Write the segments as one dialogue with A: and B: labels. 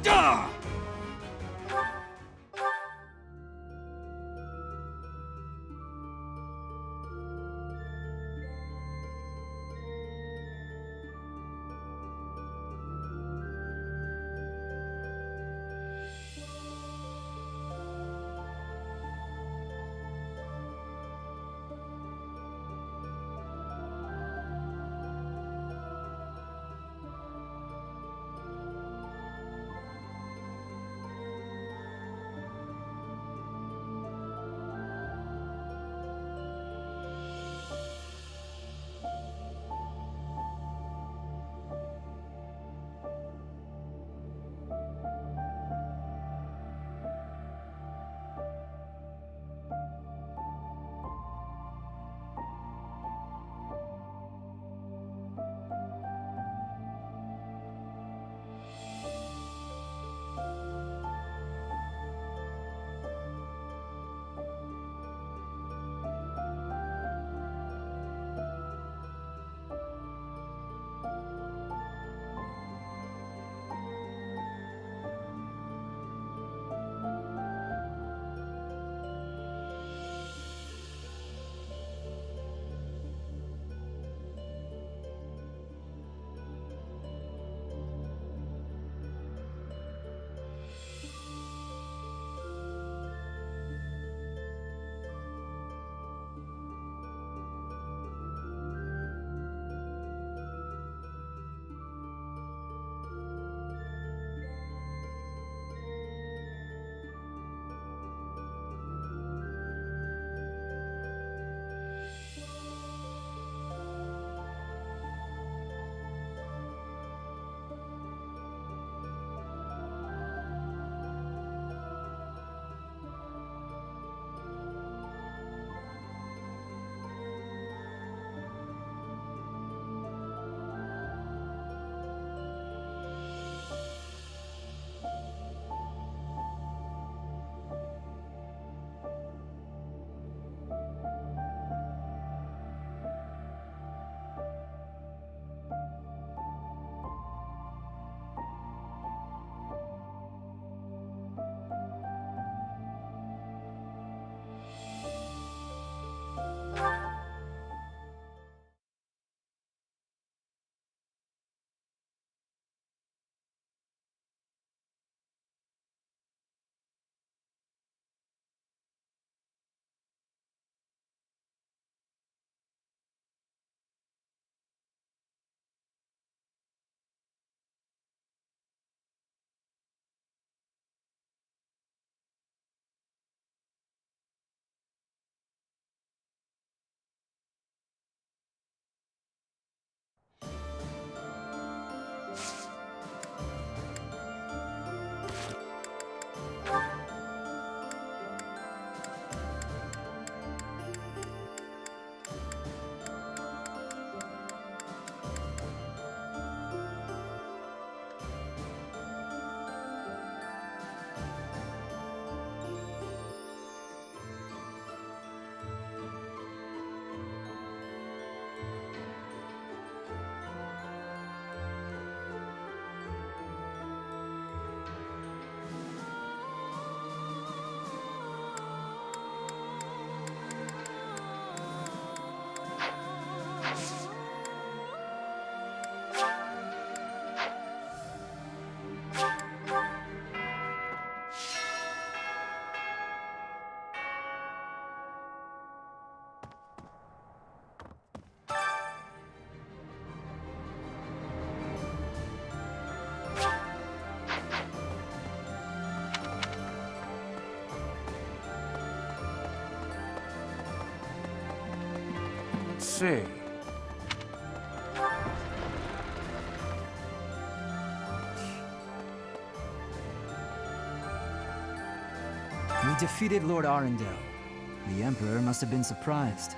A: Duh! See.
B: We defeated Lord Arundel. The Emperor must have been surprised.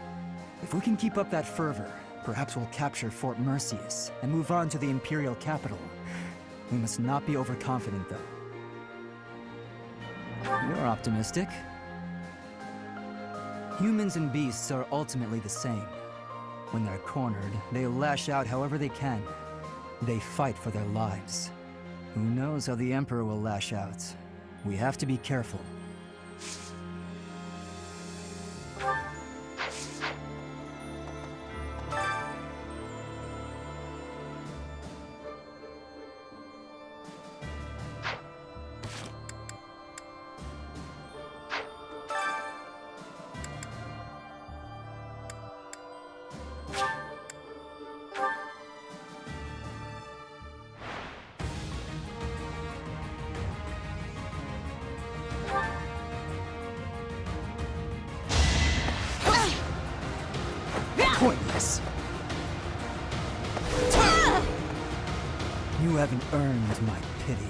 B: If we can keep up that fervor, perhaps we'll capture Fort Mercius and move on to the Imperial capital. We must not be overconfident, though. You're optimistic. Humans and beasts are ultimately the same. When they're cornered, they lash out however they can. They fight for their lives. Who knows how the Emperor will lash out? We have to be careful. Pointless. You haven't earned my pity.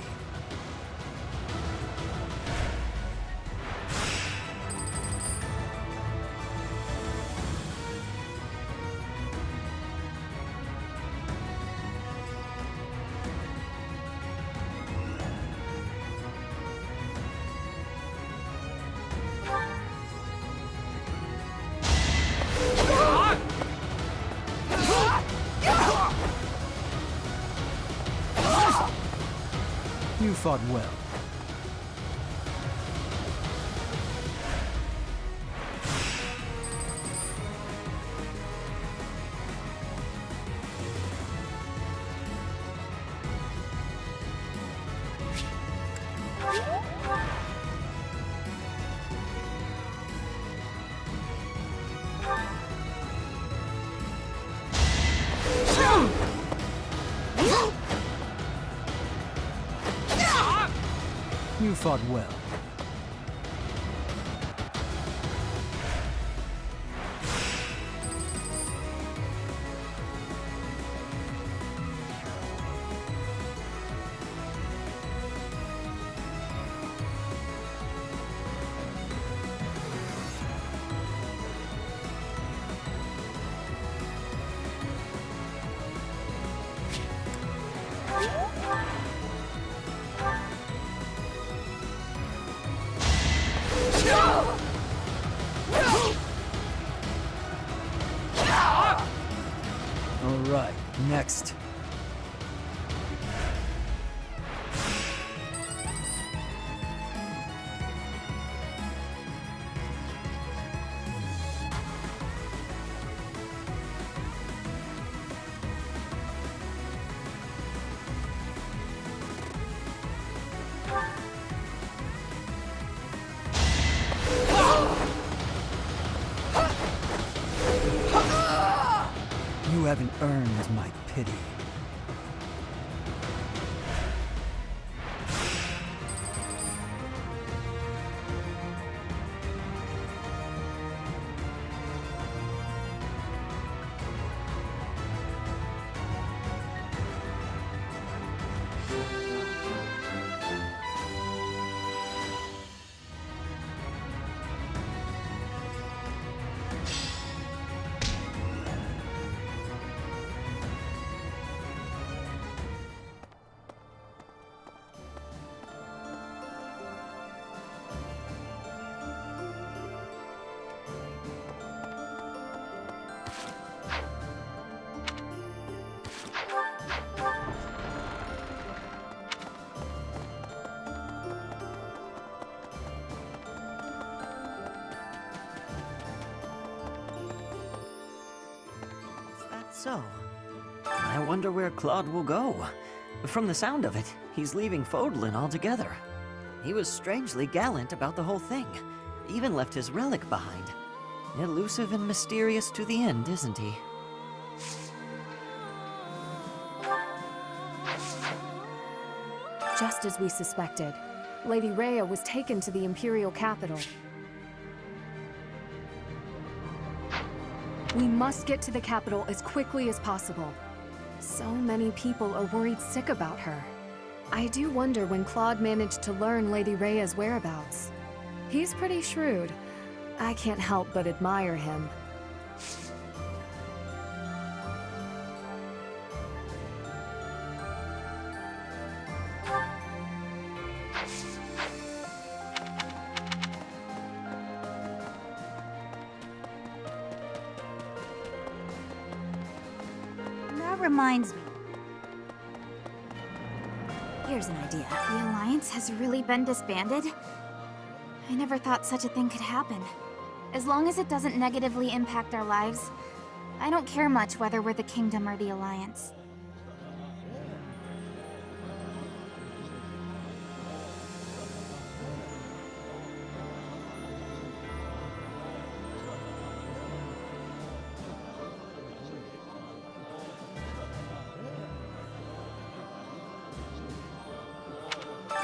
B: You fought well. You fought well. All right, next. You haven't earned my pity.
A: So, I wonder where Claude will go. From the sound of it, he's leaving Fodlan altogether. He was strangely gallant about the whole thing. Even left his relic behind. Elusive and mysterious to the end, isn't he?
C: Just as we suspected, Lady Rhea was taken to the Imperial capital. We must get to the capital as quickly as possible. So many people are worried sick about her. I do wonder when Claude managed to learn Lady Rhea's whereabouts. He's pretty shrewd. I can't help but admire him.
D: That reminds me. Here's an idea. The Alliance has really been disbanded? I never thought such a thing could happen. As long as it doesn't negatively impact our lives, I don't care much whether we're the Kingdom or the Alliance.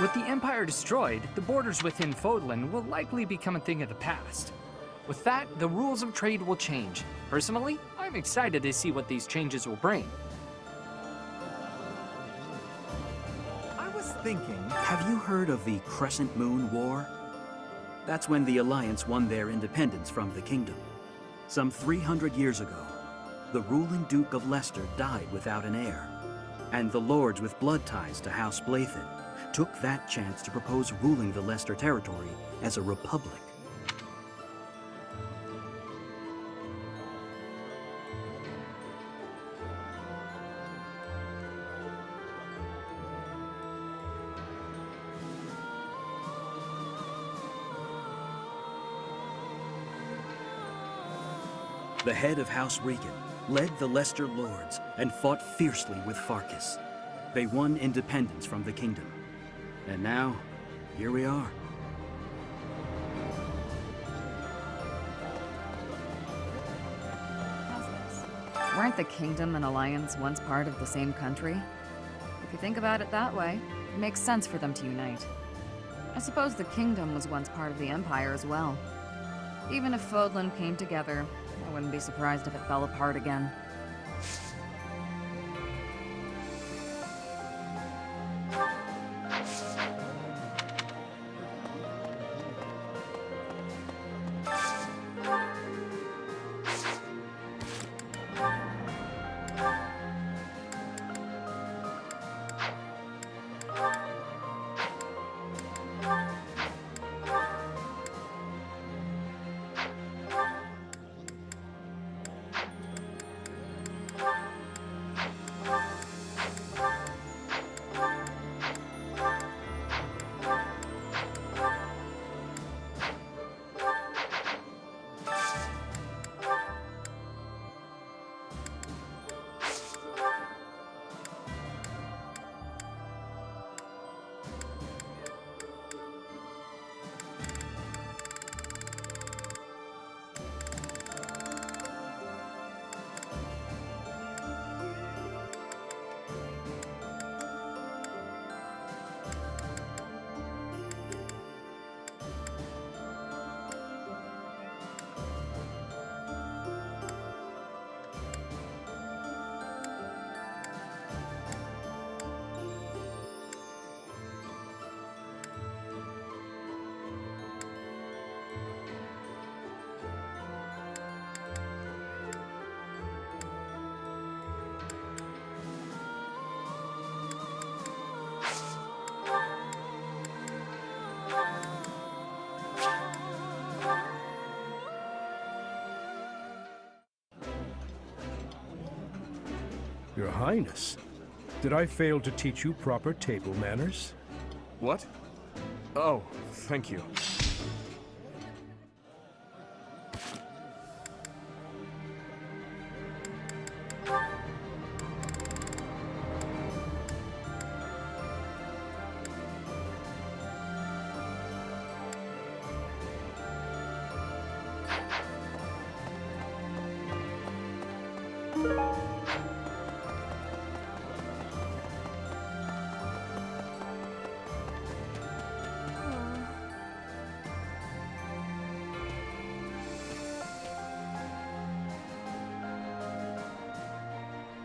E: With the Empire destroyed, the borders within Fodlan will likely become a thing of the past. With that, the rules of trade will change. Personally, I'm excited to see what these changes will bring.
F: I was thinking...
G: Have you heard of the Crescent Moon War? That's when the Alliance won their independence from the Kingdom. Some 300 years ago, the ruling Duke of Leicester died without an heir, and the lords with blood ties to House Blythen took that chance to propose ruling the Leicester territory as a republic. The head of House Regan led the Leicester Lords and fought fiercely with Farkas. They won independence from the Kingdom. And now, here we are.
H: Weren't the Kingdom and Alliance once part of the same country? If you think about it that way, it makes sense for them to unite. I suppose the Kingdom was once part of the Empire as well. Even if Fodlan came together, I wouldn't be surprised if it fell apart again.
I: Your Highness, did I fail to teach you proper table manners?
J: What? Oh, thank you.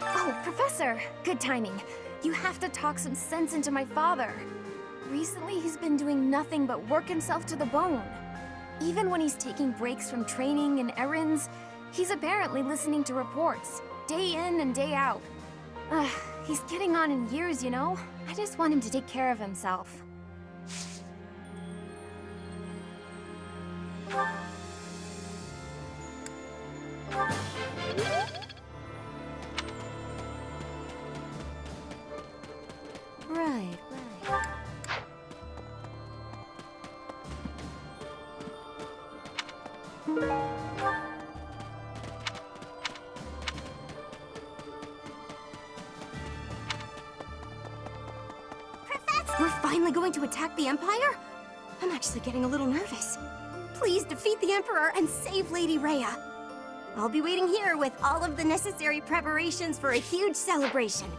D: Oh, Professor! Good timing. You have to talk some sense into my father. Recently, he's been doing nothing but work himself to the bone. Even when he's taking breaks from training and errands, he's apparently listening to reports, day in and day out. He's getting on in years, you know? I just want him to take care of himself. Right, right. We're finally going to attack the Empire? I'm actually getting a little nervous. Please defeat the Emperor and save Lady Rhea. I'll be waiting here with all of the necessary preparations for a huge celebration.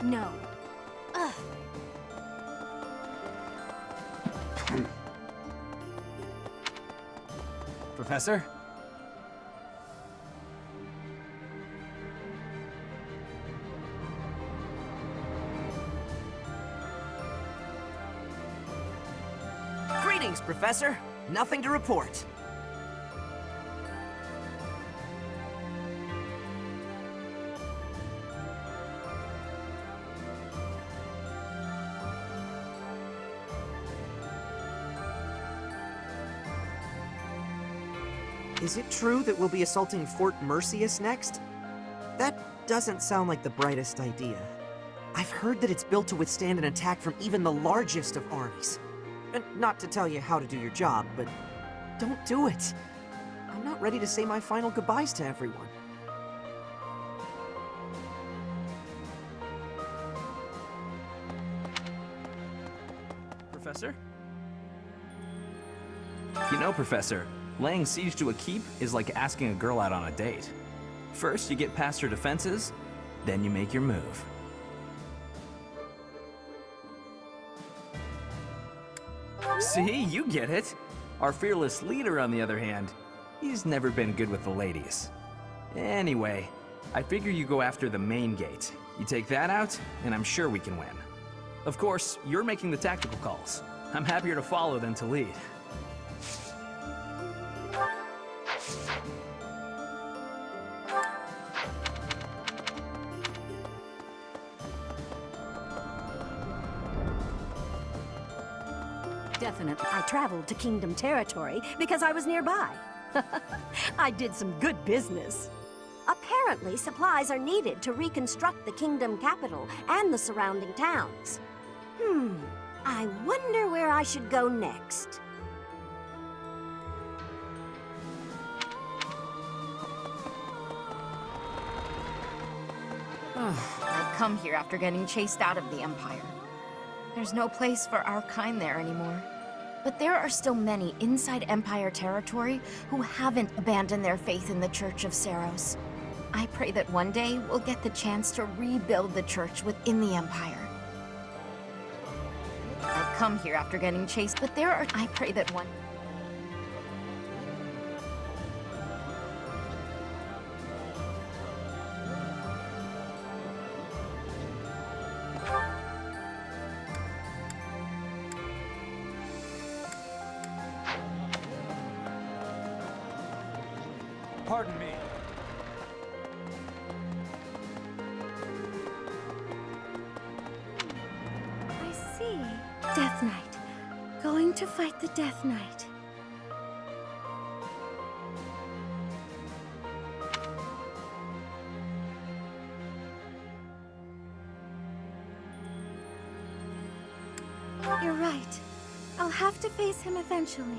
D: No. Ugh.
F: Professor?
K: Greetings, Professor. Nothing to report. Is it true that we'll be assaulting Fort Mercius next? That doesn't sound like the brightest idea. I've heard that it's built to withstand an attack from even the largest of armies. And not to tell you how to do your job, but don't do it. I'm not ready to say my final goodbyes to everyone.
L: Professor? You know, Professor, laying siege to a keep is like asking a girl out on a date. First, you get past her defenses, then you make your move. See, you get it. Our fearless leader, on the other hand, he's never been good with the ladies. Anyway, I figure you go after the main gate. You take that out, and I'm sure we can win. Of course, you're making the tactical calls. I'm happier to follow than to lead.
M: Definitely. I traveled to Kingdom territory because I was nearby. I did some good business. Apparently, supplies are needed to reconstruct the Kingdom capital and the surrounding towns. I wonder where I should go next.
H: I've come here after getting chased out of the Empire. There's no place for our kind there anymore.
D: But there are still many inside Empire territory who haven't abandoned their faith in the Church of Saros. I pray that one day we'll get the chance to rebuild the church within the Empire.
H: I've come here after getting chased, but I pray that one...
F: Pardon me.
M: I see. Death Knight. Going to fight the Death Knight. You're right. I'll have to face him eventually.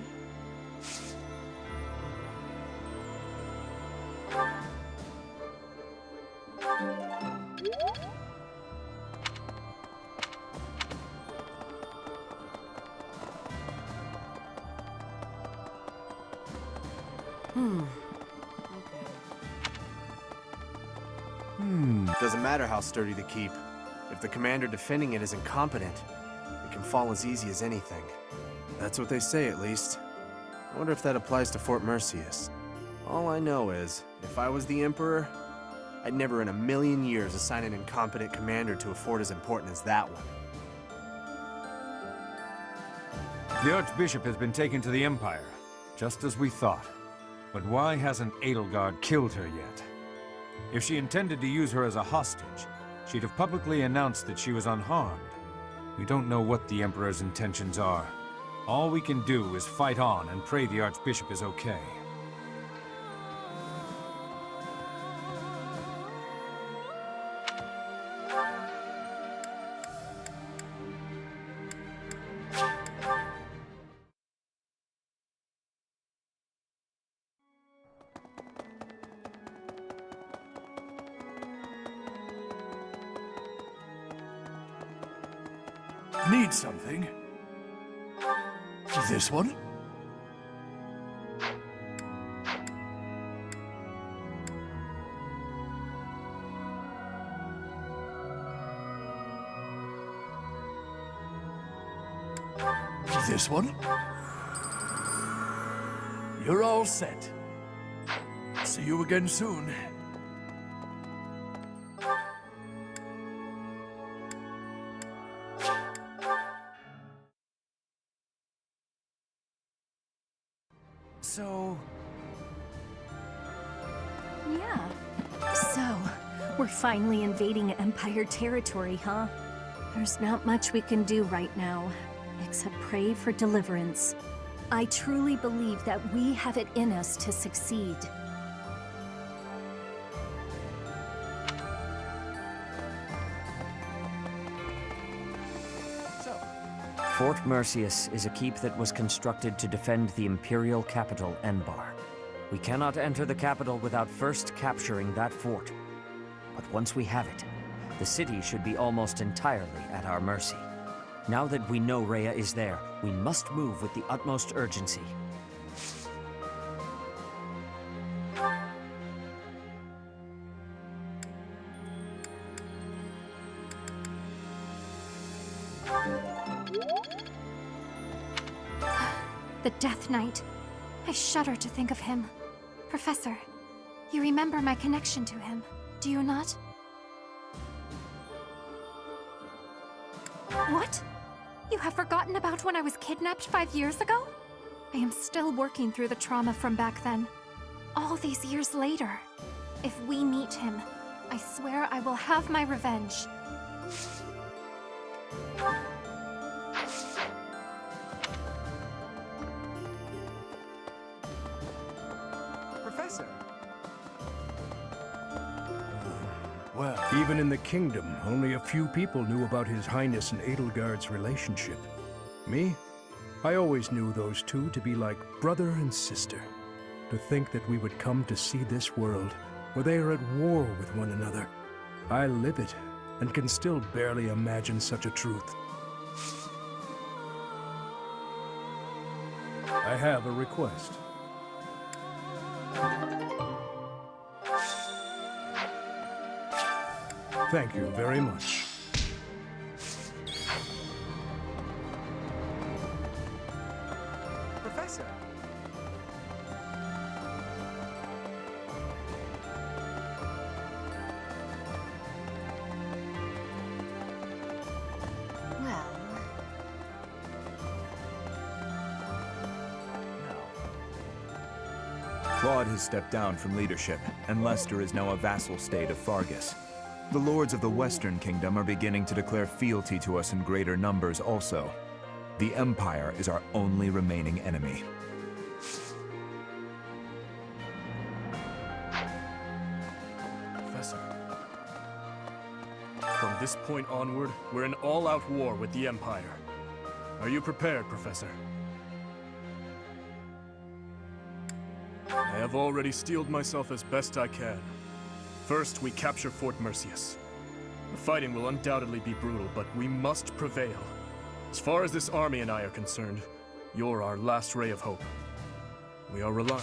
J: Doesn't matter how sturdy the keep. If the commander defending it is incompetent, it can fall as easy as anything. That's what they say, at least. I wonder if that applies to Fort Merceus. All I know is, if I was the Emperor, I'd never in a million years assign an incompetent commander to a fort as important as that one.
I: The Archbishop has been taken to the Empire, just as we thought. But why hasn't Edelgard killed her yet? If she intended to use her as a hostage, she'd have publicly announced that she was unharmed. We don't know what the Emperor's intentions are. All we can do is fight on and pray the Archbishop is okay.
N: Need something? This one? This one? You're all set. See you again soon.
B: So...
M: Yeah. So, we're finally invading Empire territory, huh? There's not much we can do right now, except pray for deliverance. I truly believe that we have it in us to succeed.
A: Fort Merceus is a keep that was constructed to defend the imperial capital, Enbar. We cannot enter the capital without first capturing that fort. But once we have it, the city should be almost entirely at our mercy. Now that we know Rhea is there, we must move with the utmost urgency.
D: The Death Knight. I shudder to think of him. Professor, you remember my connection to him, do you not? What? You have forgotten about when I was kidnapped 5 years ago? I am still working through the trauma from back then. All these years later. If we meet him, I swear I will have my revenge.
F: Professor!
N: Well, even in the kingdom, only a few people knew about His Highness and Edelgard's relationship. Me? I always knew those two to be like brother and sister. To think that we would come to see this world, where they are at war with one another. I live it, and can still barely imagine such a truth. I have a request. Thank you very much.
F: Professor!
H: Well,
O: Claude has stepped down from leadership, and Lester is now a vassal state of Fargus. The lords of the Western Kingdom are beginning to declare fealty to us in greater numbers also. The Empire is our only remaining enemy.
N: Professor. From this point onward, we're in all-out war with the Empire. Are you prepared, Professor? I have already steeled myself as best I can. First, we capture Fort Mercius. The fighting will undoubtedly be brutal, but we must prevail. As far as this army and I are concerned, you're our last ray of hope. We are relying.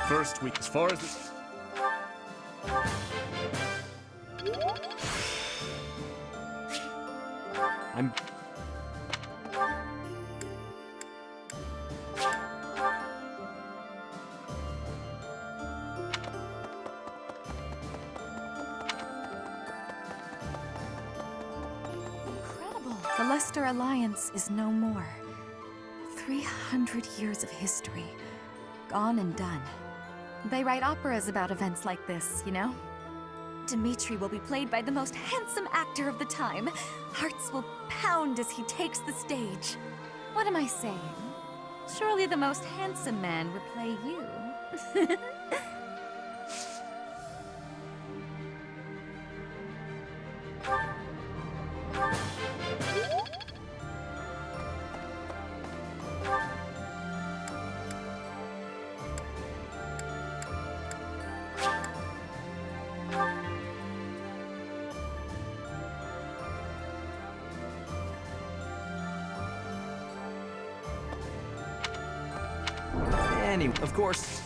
N: First, as far as this... I'm...
D: Incredible. The Lester Alliance is no more. 300 years of history. Gone and done. They write operas about events like this, you know? Dimitri will be played by the most handsome actor of the time. Hearts will pound as he takes the stage. What am I saying? Surely the most handsome man would play you.
L: Anyway, of course.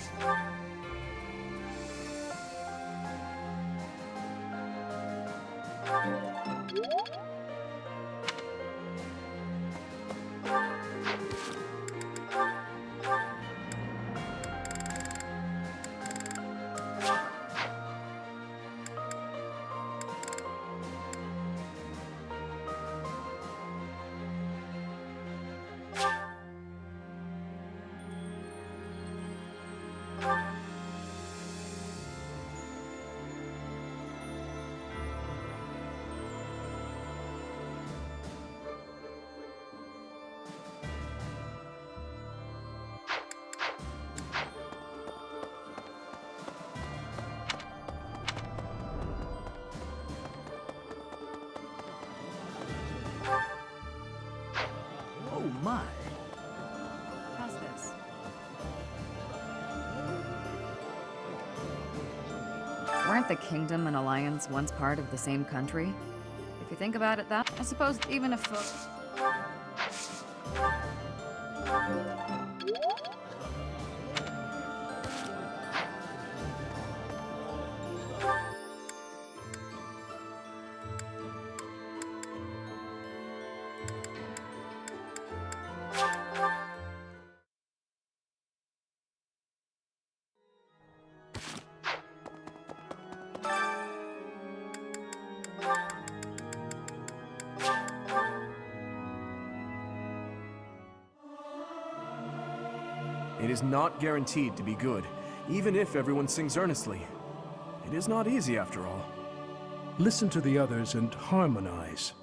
H: Weren't the kingdom and alliance once part of the same country? If you think about it that, I suppose even if...
J: It is not guaranteed to be good, even if everyone sings earnestly. It is not easy, after all.
N: Listen to the others and harmonize.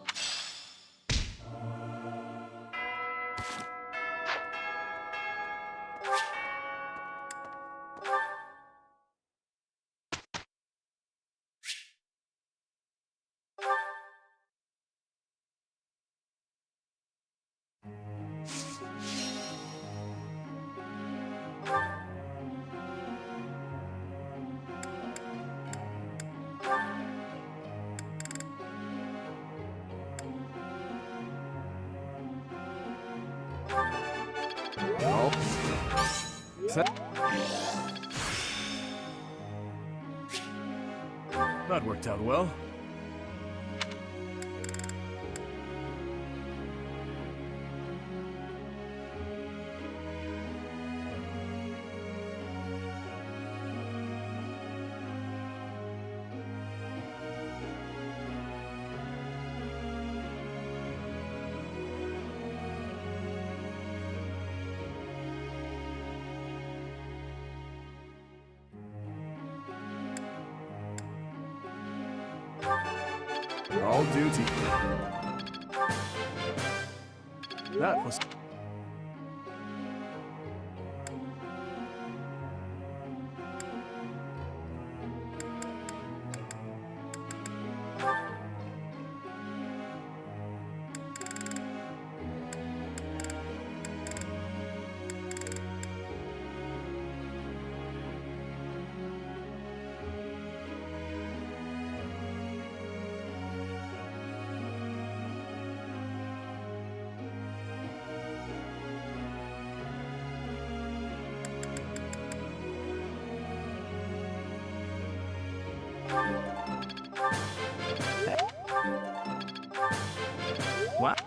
J: Well, that worked out well. All duty. That was...
L: What?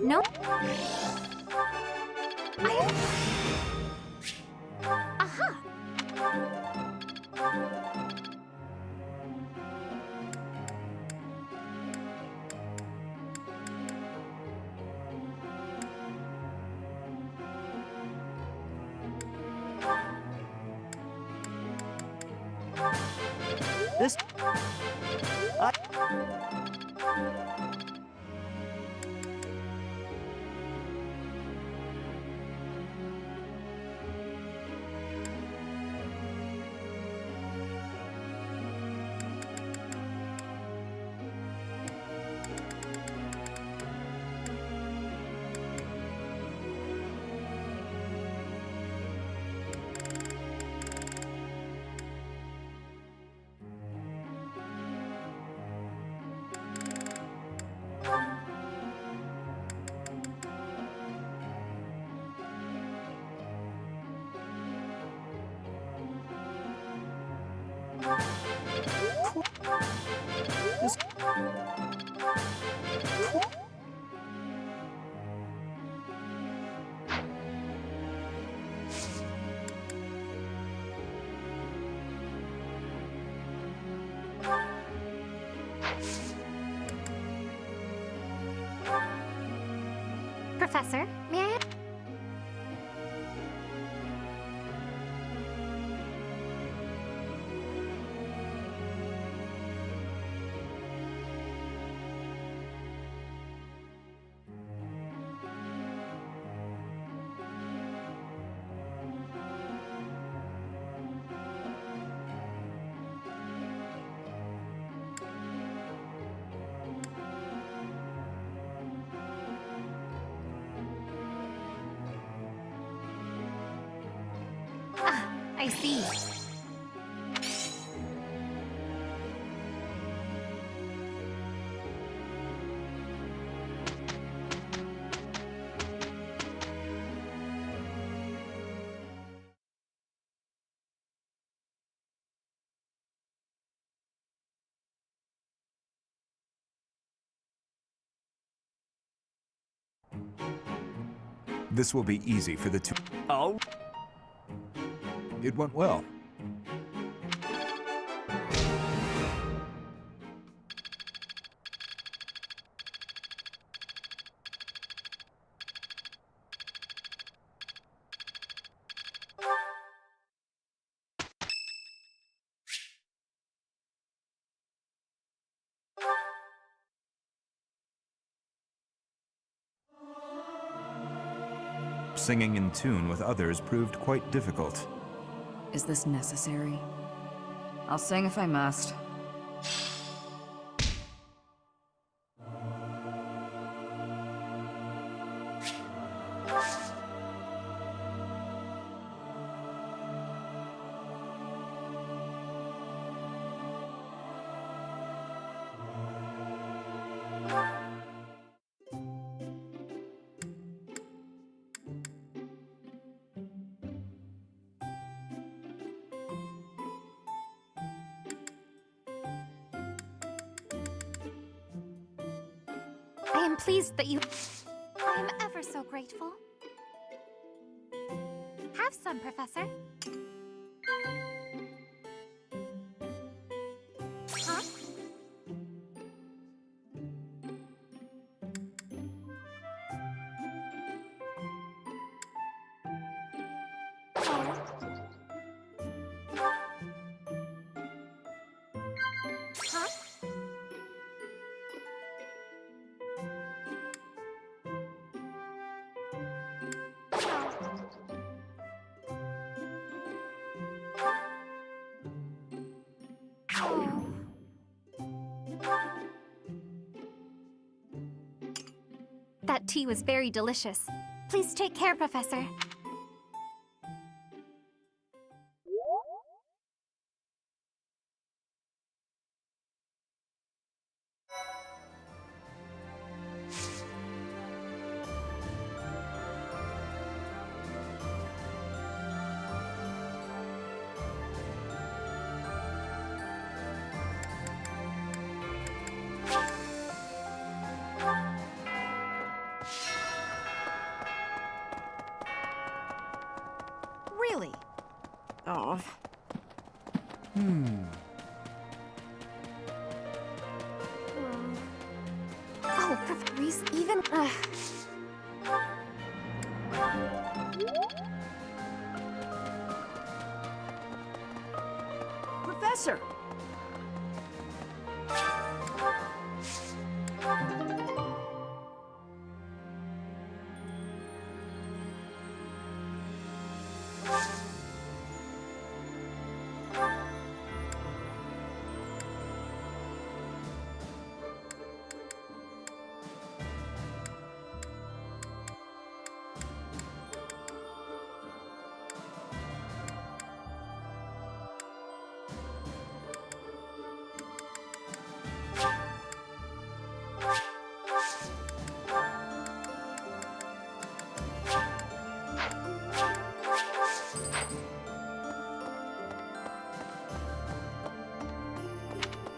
D: No. Aha!
K: This...
D: Professor, may I? I see.
O: This will be easy for the two.
L: Oh?
O: It went well. Singing in tune with others proved quite difficult.
H: Is this necessary? I'll sing if I must.
D: I am pleased that you... I am ever so grateful. Have some, Professor. Huh? Huh? That tea was very delicious. Please take care, Professor.
M: Really? Oh.
D: Oh, Reese, even...
M: Professor!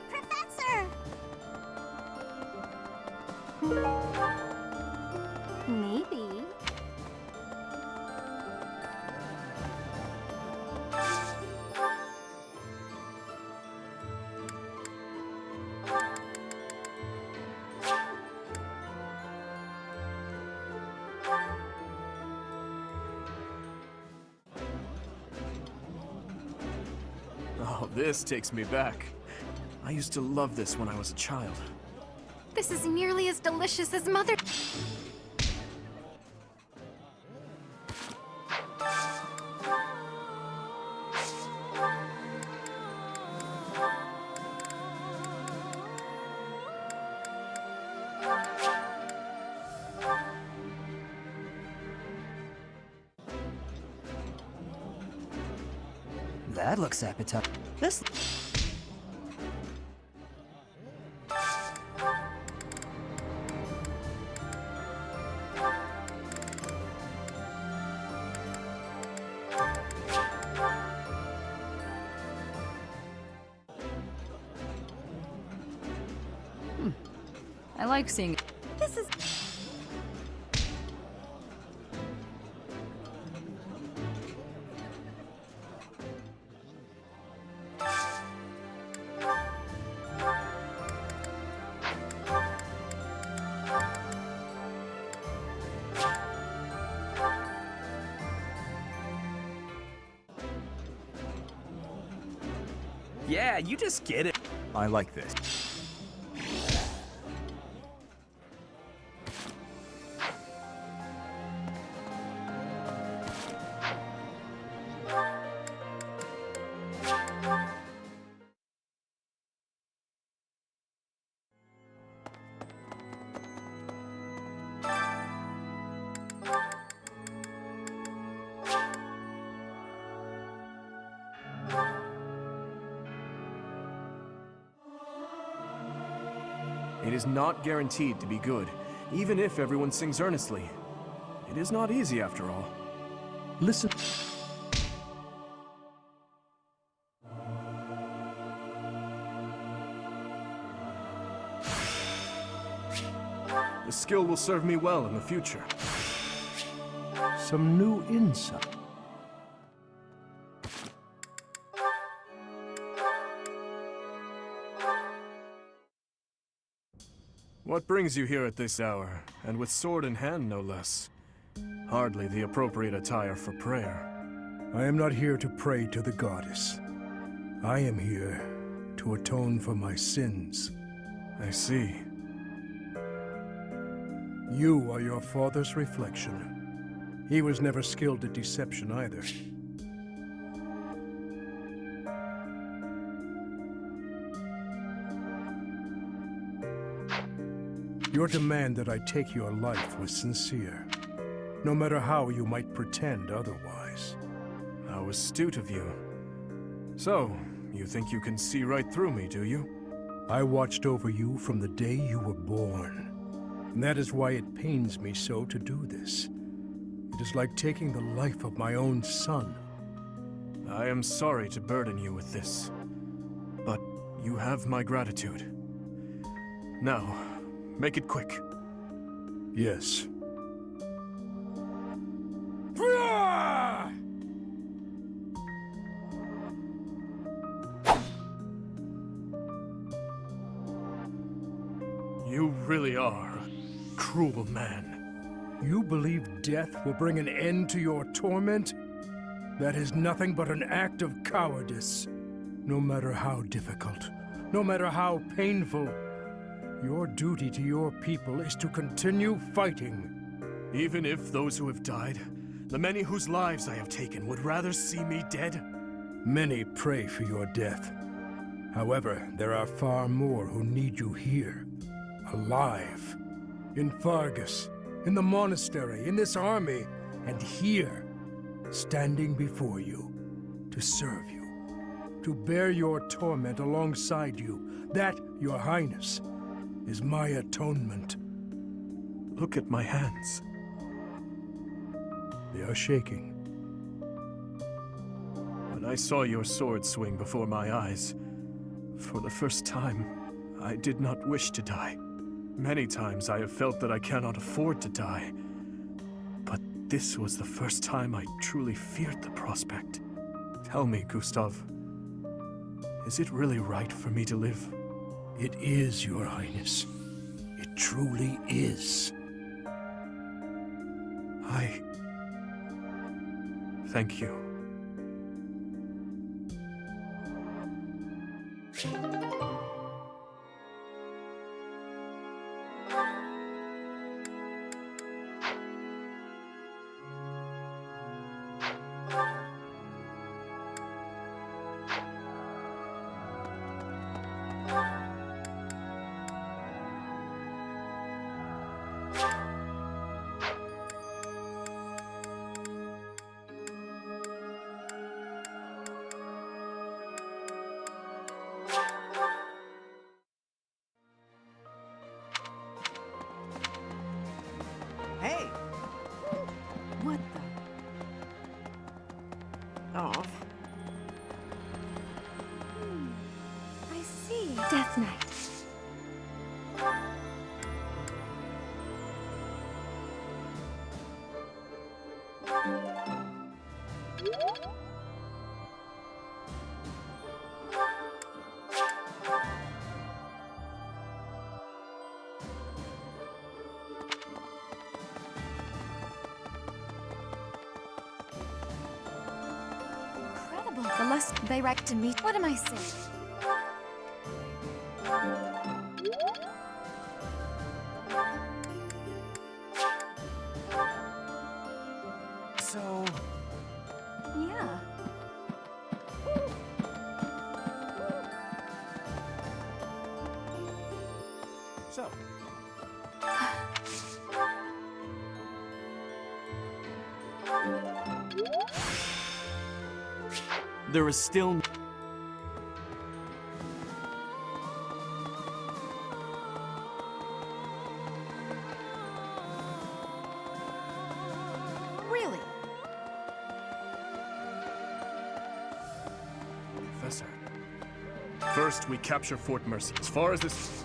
D: Professor! Maybe.
J: This takes me back. I used to love this when I was a child.
C: This is nearly as delicious as Mother.
B: That looks appetizing.
A: This.
H: I like seeing.
M: This is...
L: Yeah, you just get it.
O: I like this.
J: It is not guaranteed to be good, even if everyone sings earnestly. It is not easy after all.
N: Listen.
J: The skill will serve me well in the future.
N: Some new insight.
J: What brings you here at this hour, and with sword in hand no less? Hardly the appropriate attire for prayer.
N: I am not here to pray to the goddess. I am here to atone for my sins.
J: I see.
N: You are your father's reflection. He was never skilled at deception either. Your demand that I take your life was sincere, no matter how you might pretend otherwise.
J: How astute of you. So, you think you can see right through me, do you?
N: I watched over you from the day you were born. And that is why it pains me so to do this. It is like taking the life of my own son.
J: I am sorry to burden you with this, but you have my gratitude. Now, make it quick.
N: Yes.
J: You really are a cruel man.
N: You believe death will bring an end to your torment? That is nothing but an act of cowardice. No matter how difficult, no matter how painful, your duty to your people is to continue fighting.
J: Even if those who have died, the many whose lives I have taken, would rather see me dead?
N: Many pray for your death. However, there are far more who need you here, alive. In Fargus, in the monastery, in this army, and here, standing before you, to serve you, to bear your torment alongside you. That, your highness, is my atonement.
J: Look at my hands.
N: They are shaking.
J: When I saw your sword swing before my eyes, for the first time, I did not wish to die. Many times I have felt that I cannot afford to die. But this was the first time I truly feared the prospect. Tell me, Gustav, is it really right for me to live?
N: It is, your highness. It truly is.
J: Thank you.
K: Hey!
M: What the?
K: Oh.
D: I see. Death Knight. Incredible. The less they wrecked to meet. What am I saying?
J: So,
M: Yeah.
J: so. There is still...
D: Really?
F: Professor. First, we capture Fort Mercy. As far as this...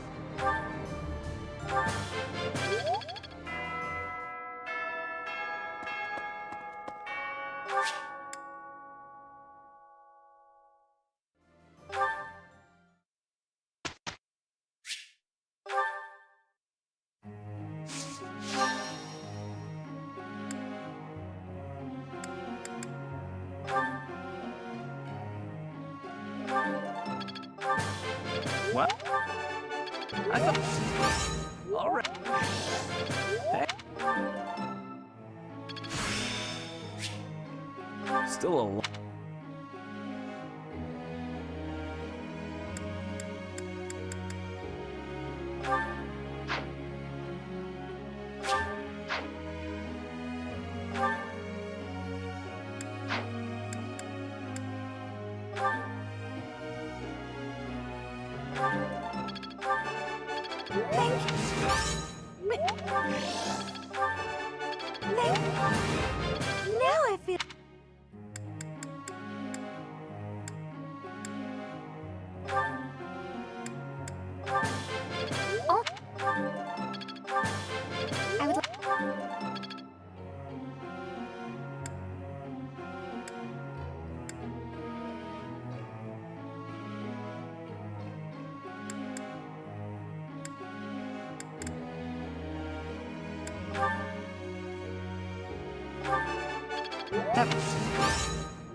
L: What? I thought... All right. Hey. Still a lot.
M: Now I feel...
D: Oh. I would like...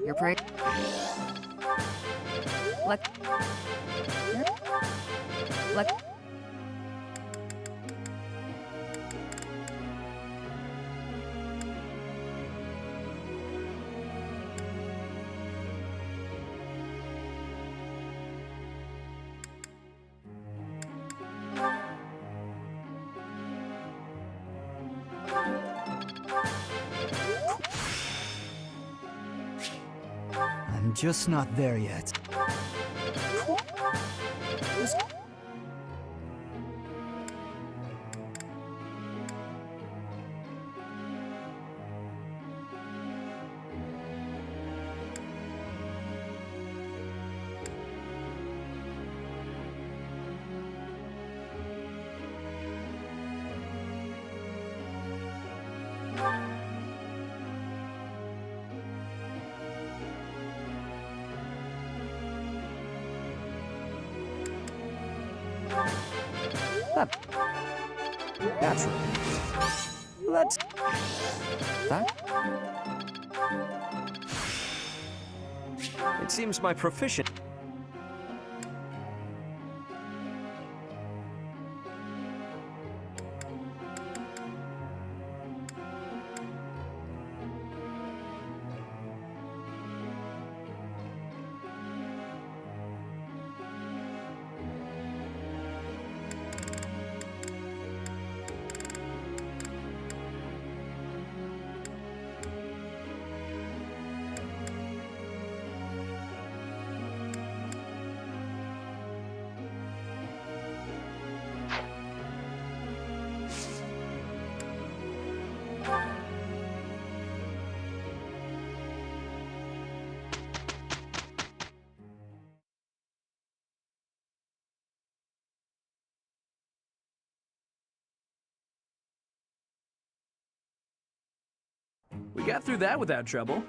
H: You're pretty. Let.
B: I'm just not there yet.
A: Naturally. Let's... That? It seems my proficient...
L: We got through that without trouble.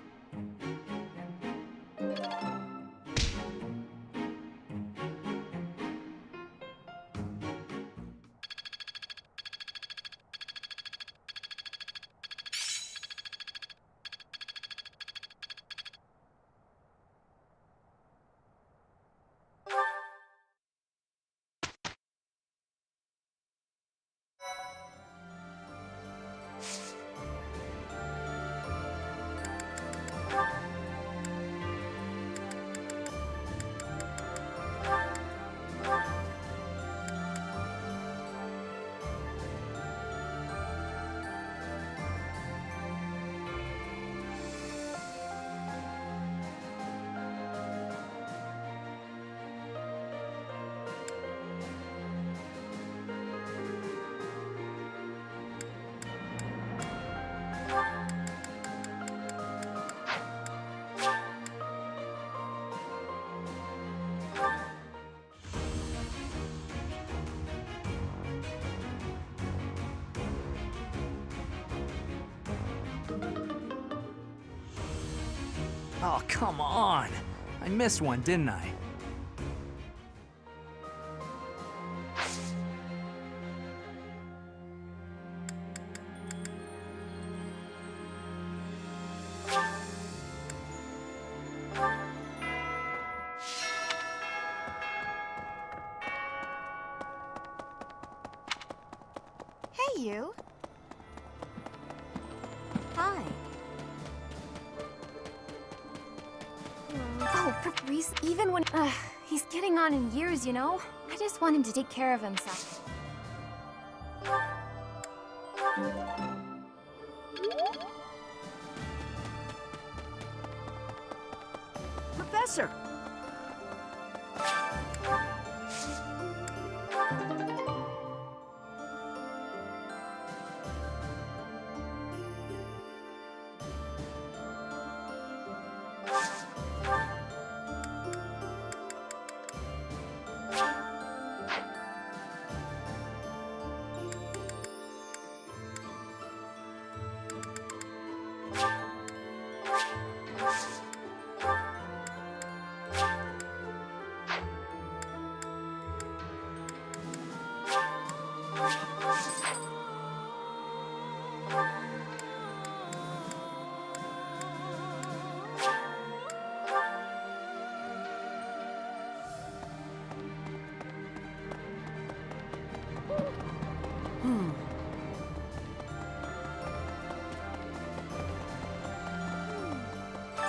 L: Oh, come on! I missed one, didn't I?
D: Hey, you. Hi. Oh, even when he's getting on in years, you know? I just want him to take care of himself.
K: Professor!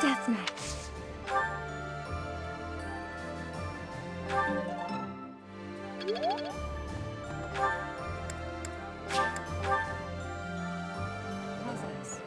D: Death Knight.
H: How's this?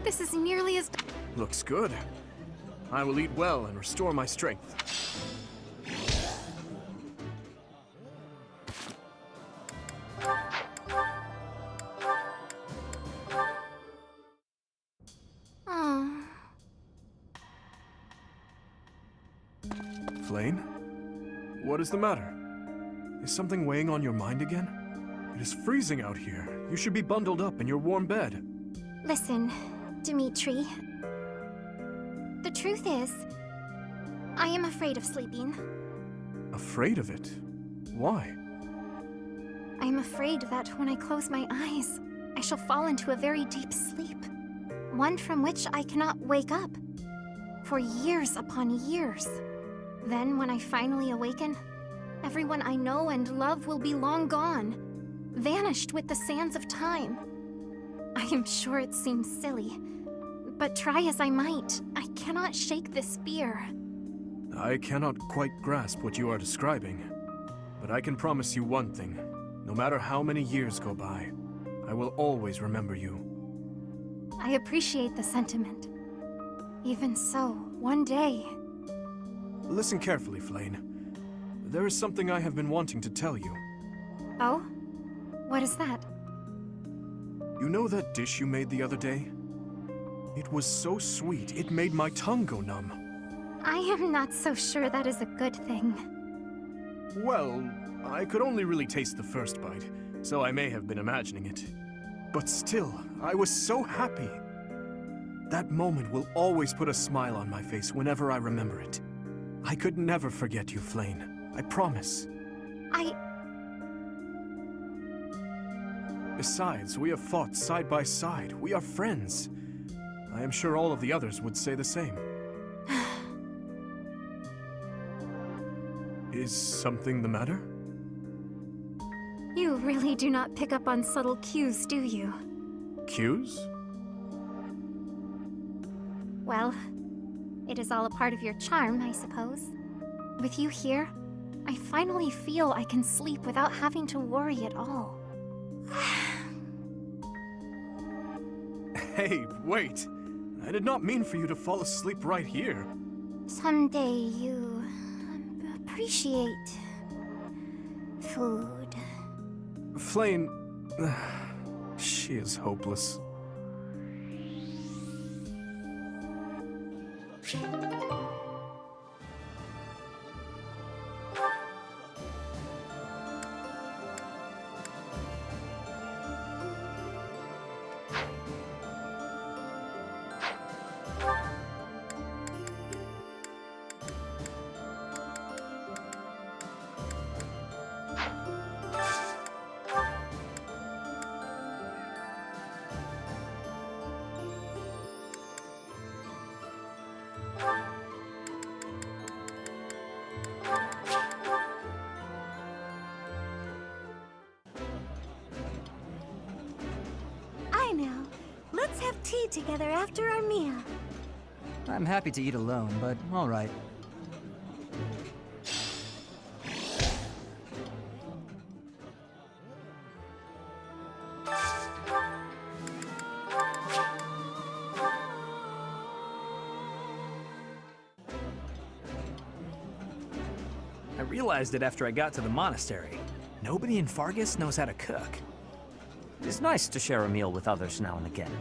D: This is nearly as...
F: Looks good. I will eat well and restore my strength.
D: Oh.
F: Flame? What is the matter? Is something weighing on your mind again? It is freezing out here. You should be bundled up in your warm bed.
D: Listen, Dimitri. The truth is, I am afraid of sleeping.
F: Afraid of it? Why?
D: I am afraid that when I close my eyes, I shall fall into a very deep sleep. One from which I cannot wake up. For years upon years. Then, when I finally awaken, Everyone I know and love will be long gone, vanished with the sands of time. I am sure it seems silly, but try as I might, I cannot shake this fear.
F: I cannot quite grasp what you are describing, but I can promise you one thing. No matter how many years go by, I will always remember you.
D: I appreciate the sentiment. Even so, one day...
F: Listen carefully, Flane. There is something I have been wanting to tell you.
D: Oh? What is that?
F: You know that dish you made the other day? It was so sweet, it made my tongue go numb.
D: I am not so sure that is a good thing.
F: Well, I could only really taste the first bite, so I may have been imagining it. But still, I was so happy. That moment will always put a smile on my face whenever I remember it. I could never forget you, Flane. I promise. Besides, we have fought side by side. We are friends. I am sure all of the others would say the same. Is something the matter?
D: You really do not pick up on subtle cues, do you?
F: Cues?
D: Well, it is all a part of your charm, I suppose. With you here, I finally feel I can sleep without having to worry at all.
F: Hey, wait! I did not mean for you to fall asleep right here.
D: Someday you appreciate food.
F: Flane... she is hopeless.
M: I know. Let's have tea together after our meal.
B: I'm happy to eat alone, but all right.
L: I realized it after I got to the monastery. Nobody in Fargus knows how to cook.
A: It is nice to share a meal with others now and again.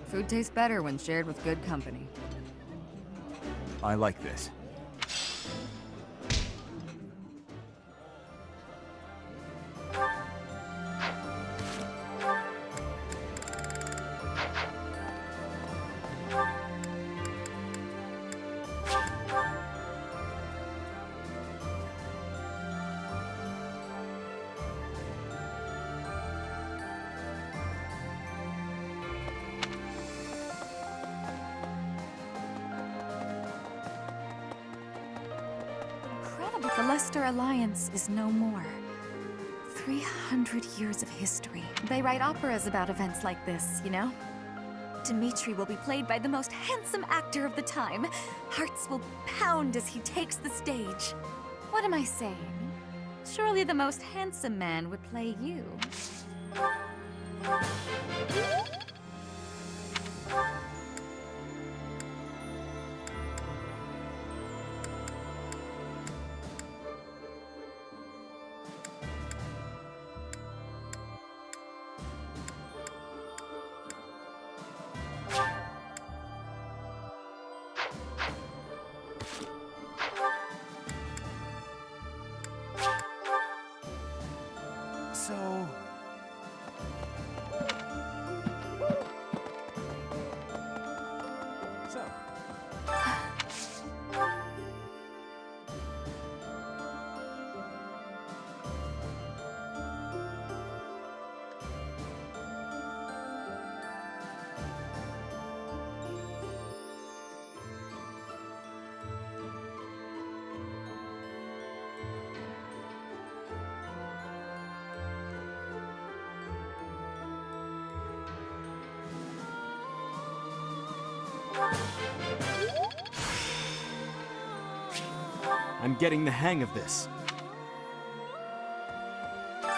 H: Food tastes better when shared with good company.
O: I like this.
P: The Leicester Alliance is no more. 300 years of history. They write operas about events like this, you know? Dimitri will be played by the most handsome actor of the time. Hearts will pound as he takes the stage. What am I saying? Surely the most handsome man would play you.
O: So...
F: I'm getting the hang of this.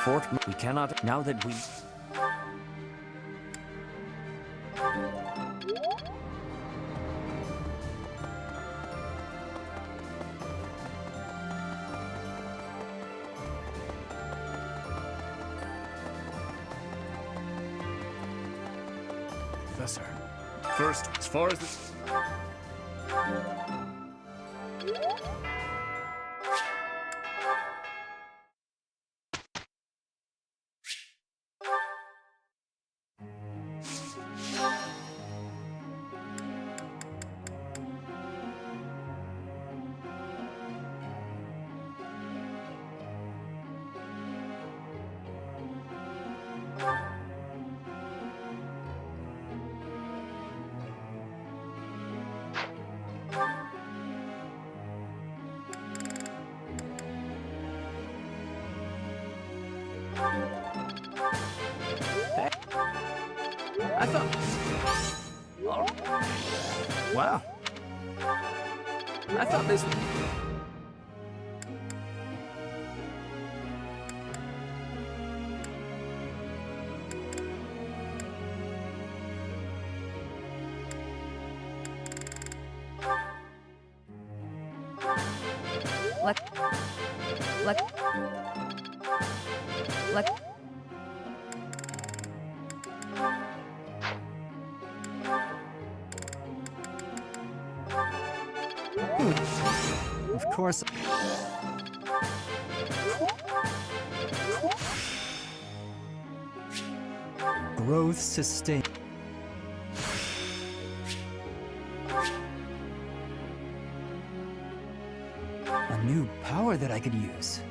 A: Fort, we cannot, now that we...
F: Professor, first, as far as this...
L: I thought... Oh. Wow. I thought this...
B: Of course. Growth sustained. A new power that I could use.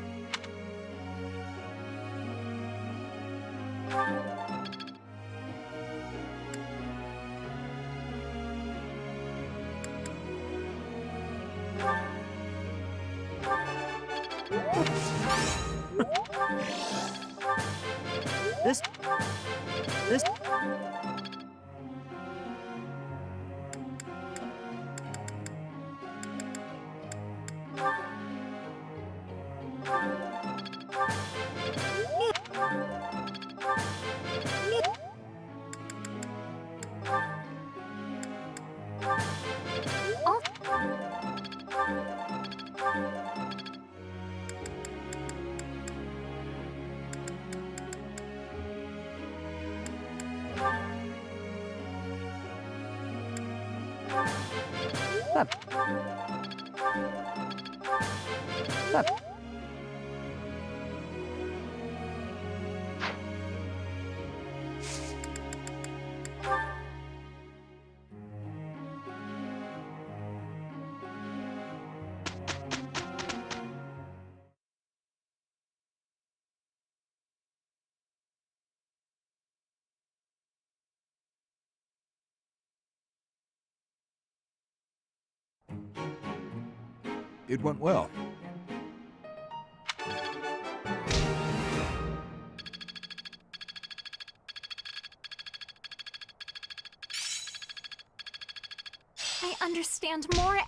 K: This...
I: It went well.
P: I understand more.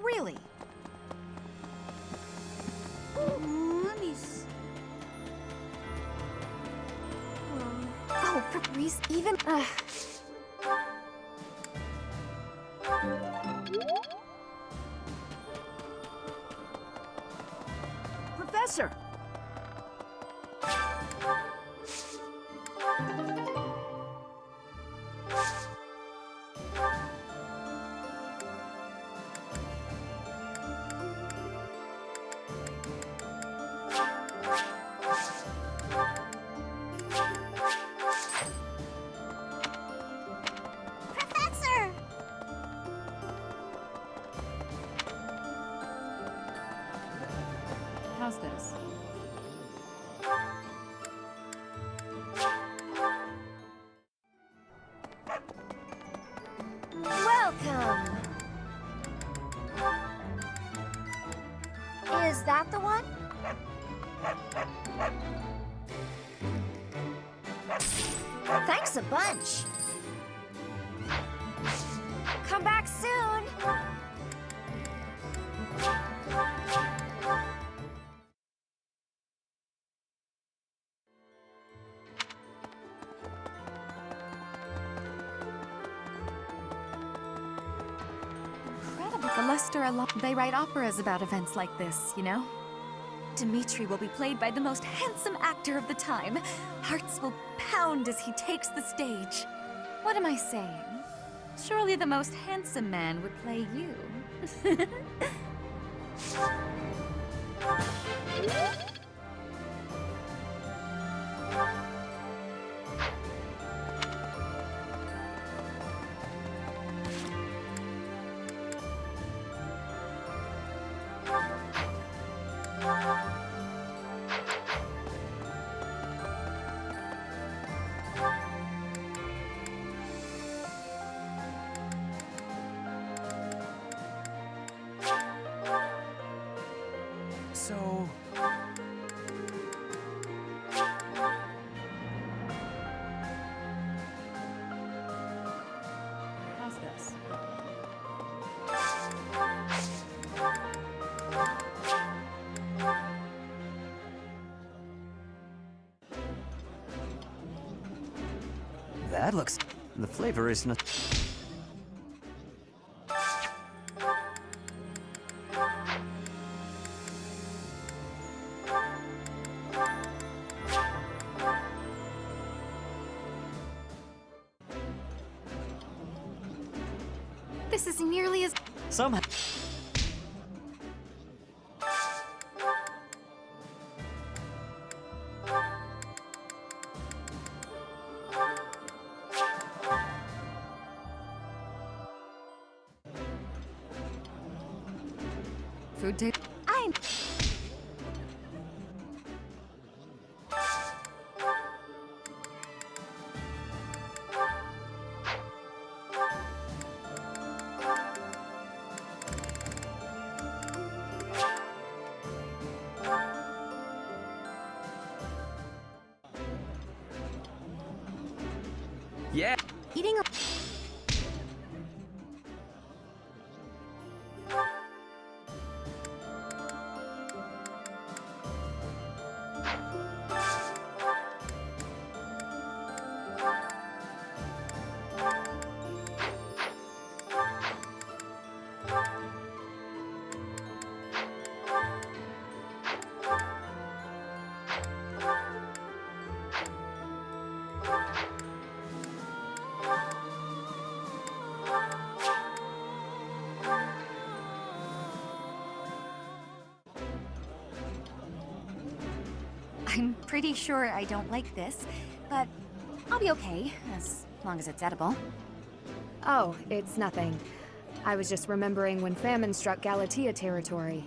M: Really? Let me
D: Oh, Reese, even...
M: Professor! Thanks a bunch.
D: Come back soon!
P: Incredible. The they write operas about events like this, you know? Dimitri will be played by the most handsome actor of the time. Hearts will pound as he takes the stage. What am I saying? Surely the most handsome man would play you.
J: So...
H: How's this?
A: That looks... The flavor is not...
D: This is nearly as...
A: Somehow...
H: Food tape?
D: I'm...
L: Yeah.
D: Eating a...
P: I'm pretty sure I don't like this, but I'll be okay, as long as it's edible.
C: Oh, it's nothing. I was just remembering when famine struck Galatea territory.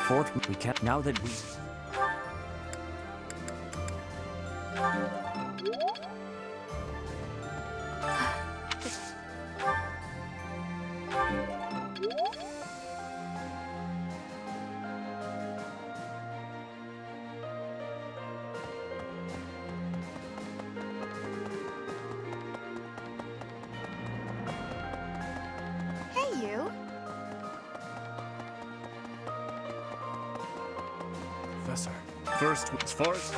A: Fort, we can't... Now that we...
D: Hey, you.
F: Professor, first was forest.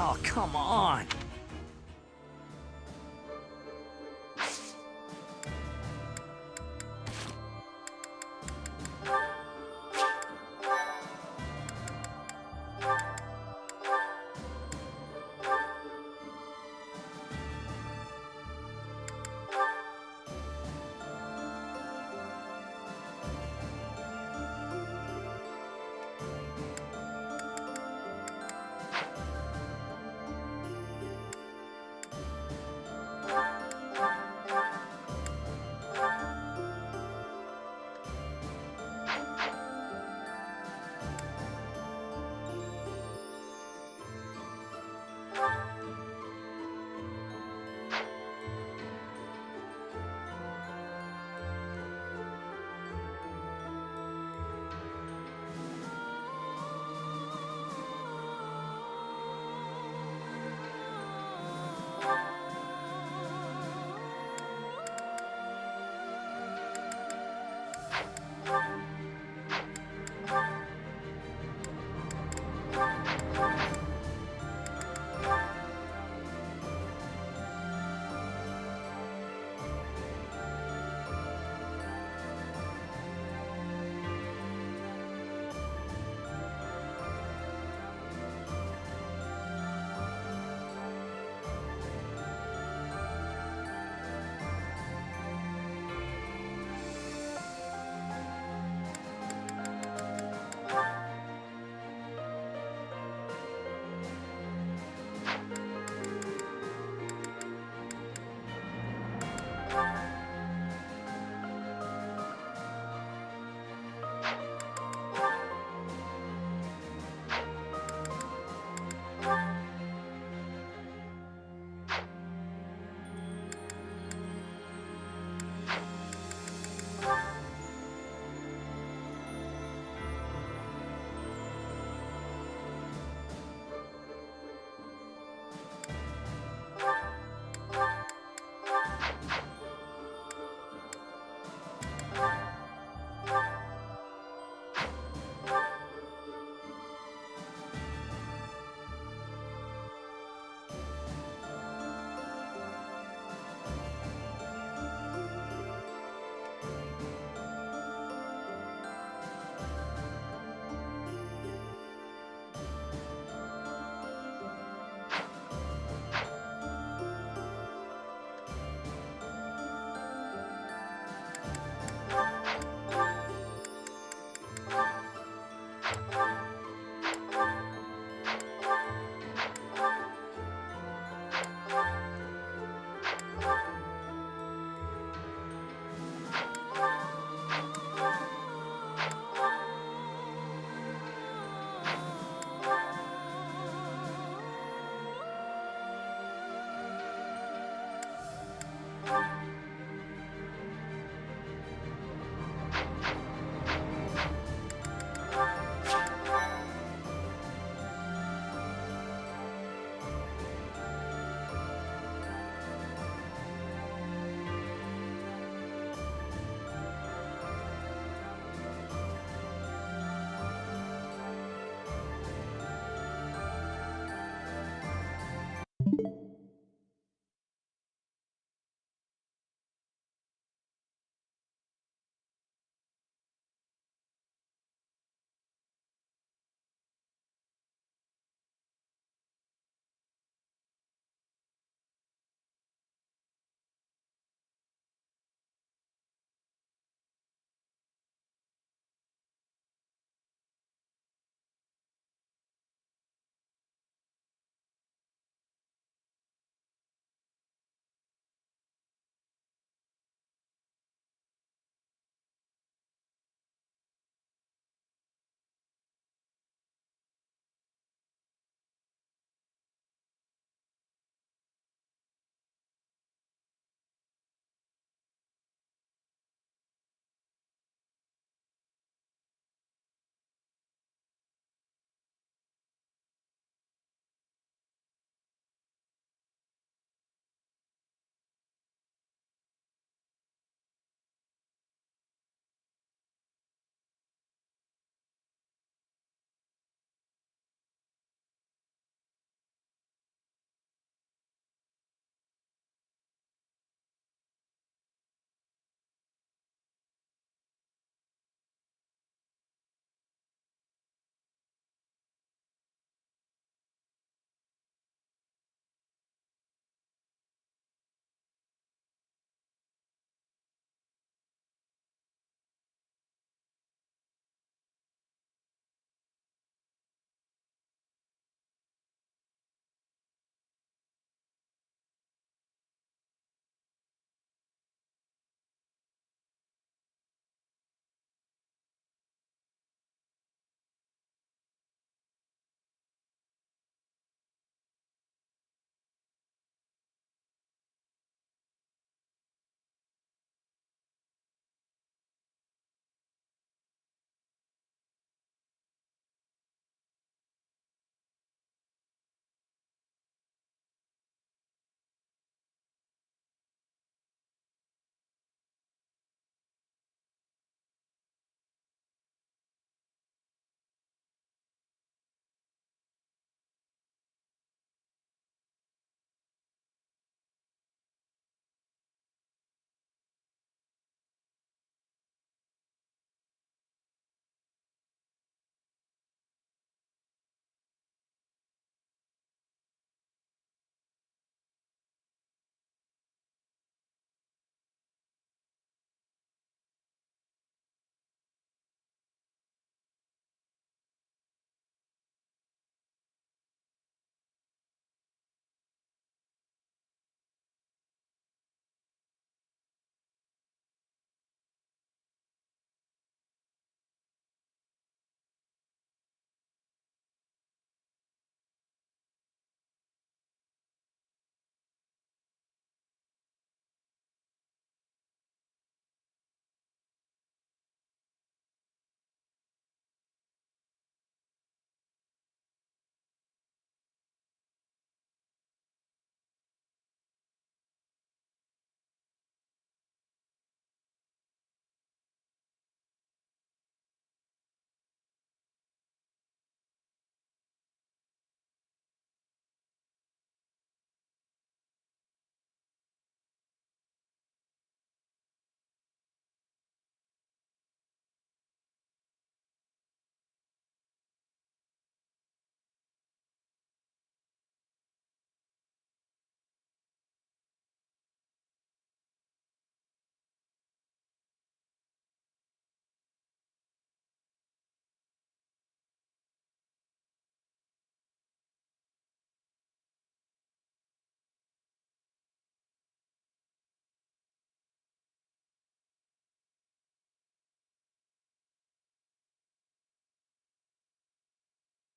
L: Oh, come on.